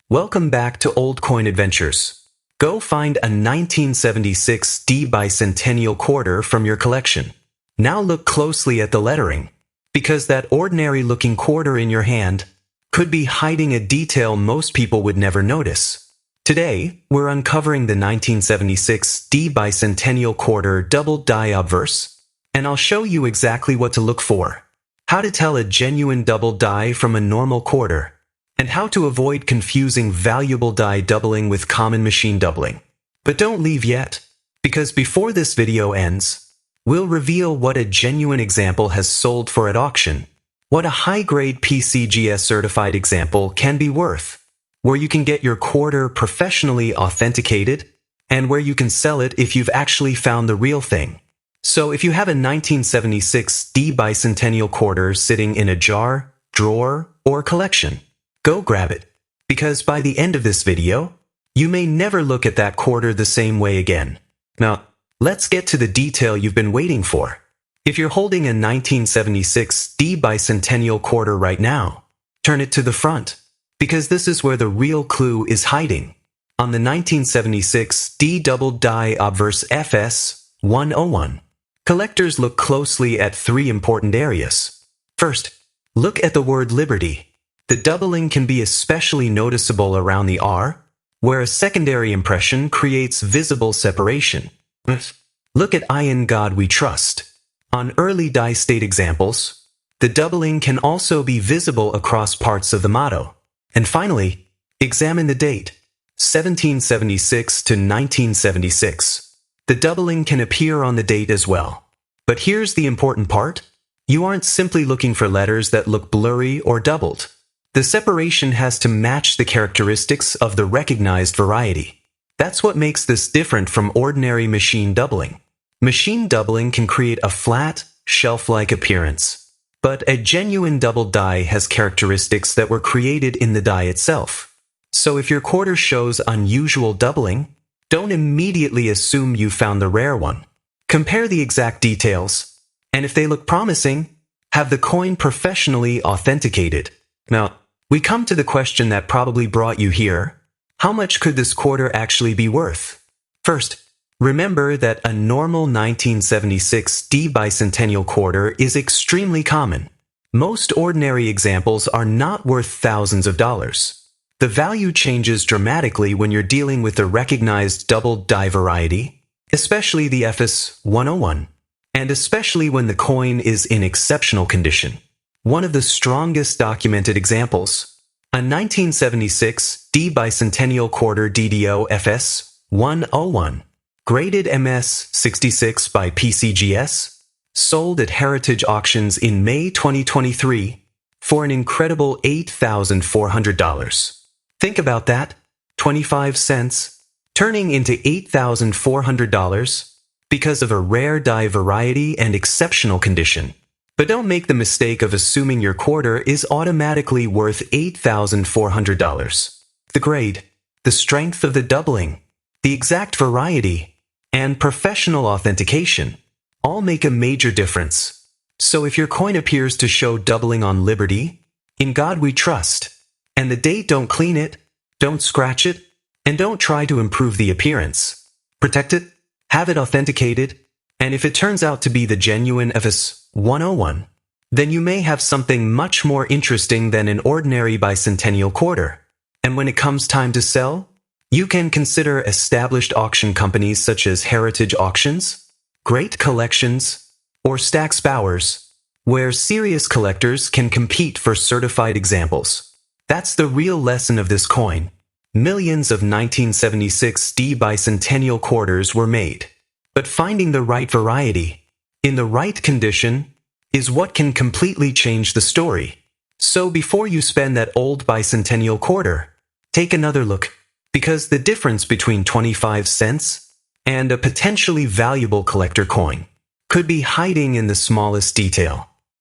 Welcome back to Old Coin Adventures. Go find a 1976 Bicentennial Quarter from your collection. Now look closely at the lettering, because that ordinary-looking quarter in your hand could be hiding a detail most people would never notice. Today, we're uncovering the 1976 Bicentennial Quarter double die obverse, and I'll show you exactly what to look for, how to tell a genuine double die from a normal quarter, and how to avoid confusing valuable die doubling with common machine doubling. But don't leave yet, because before this video ends, we'll reveal what a genuine example has sold for at auction, what a high-grade PCGS certified example can be worth, where you can get your quarter professionally authenticated, and where you can sell it if you've actually found the real thing. So if you have a 1976 Bicentennial Quarter sitting in a jar, drawer, or collection, go grab it, because by the end of this video, you may never look at that quarter the same way again. Now, let's get to the detail you've been waiting for. If you're holding a 1976 Bicentennial Quarter right now, turn it to the front, because this is where the real clue is hiding. On the 1976 double die obverse FS 101, collectors look closely at three important areas. First, look at the word Liberty. The doubling can be especially noticeable around the R, where a secondary impression creates visible separation. Look at In God We Trust. On early die state examples, the doubling can also be visible across parts of the motto. And finally, examine the date, 1776 to 1976. The doubling can appear on the date as well. But here's the important part. You aren't simply looking for letters that look blurry or doubled. The separation has to match the characteristics of the recognized variety. That's what makes this different from ordinary machine doubling. Machine doubling can create a flat, shelf-like appearance. But a genuine double die has characteristics that were created in the die itself. So if your quarter shows unusual doubling, don't immediately assume you found the rare one. Compare the exact details, and if they look promising, have the coin professionally authenticated. Now, we come to the question that probably brought you here. How much could this quarter actually be worth? First, remember that a normal 1976 Bicentennial Quarter is extremely common. Most ordinary examples are not worth thousands of dollars. The value changes dramatically when you're dealing with the recognized double die variety, especially the FS 101, and especially when the coin is in exceptional condition. One of the strongest documented examples, a 1976 Bicentennial Quarter DDO FS 101, graded MS 66 by PCGS, sold at Heritage Auctions in May 2023 for an incredible $8,400. Think about that, 25 cents, turning into $8,400 because of a rare die variety and exceptional condition. But don't make the mistake of assuming your quarter is automatically worth $8,400. The grade, the strength of the doubling, the exact variety, and professional authentication all make a major difference. So if your coin appears to show doubling on Liberty, In God We Trust, and the date, don't clean it, don't scratch it, and don't try to improve the appearance. Protect it, have it authenticated, and if it turns out to be the genuine FS 101, then you may have something much more interesting than an ordinary Bicentennial Quarter. And when it comes time to sell, you can consider established auction companies such as Heritage Auctions, Great Collections, or Stack's Bowers, where serious collectors can compete for certified examples. That's the real lesson of this coin. Millions of 1976 Bicentennial Quarters were made. But finding the right variety, in the right condition, is what can completely change the story. So before you spend that old Bicentennial Quarter, take another look, because the difference between 25 cents and a potentially valuable collector coin could be hiding in the smallest detail.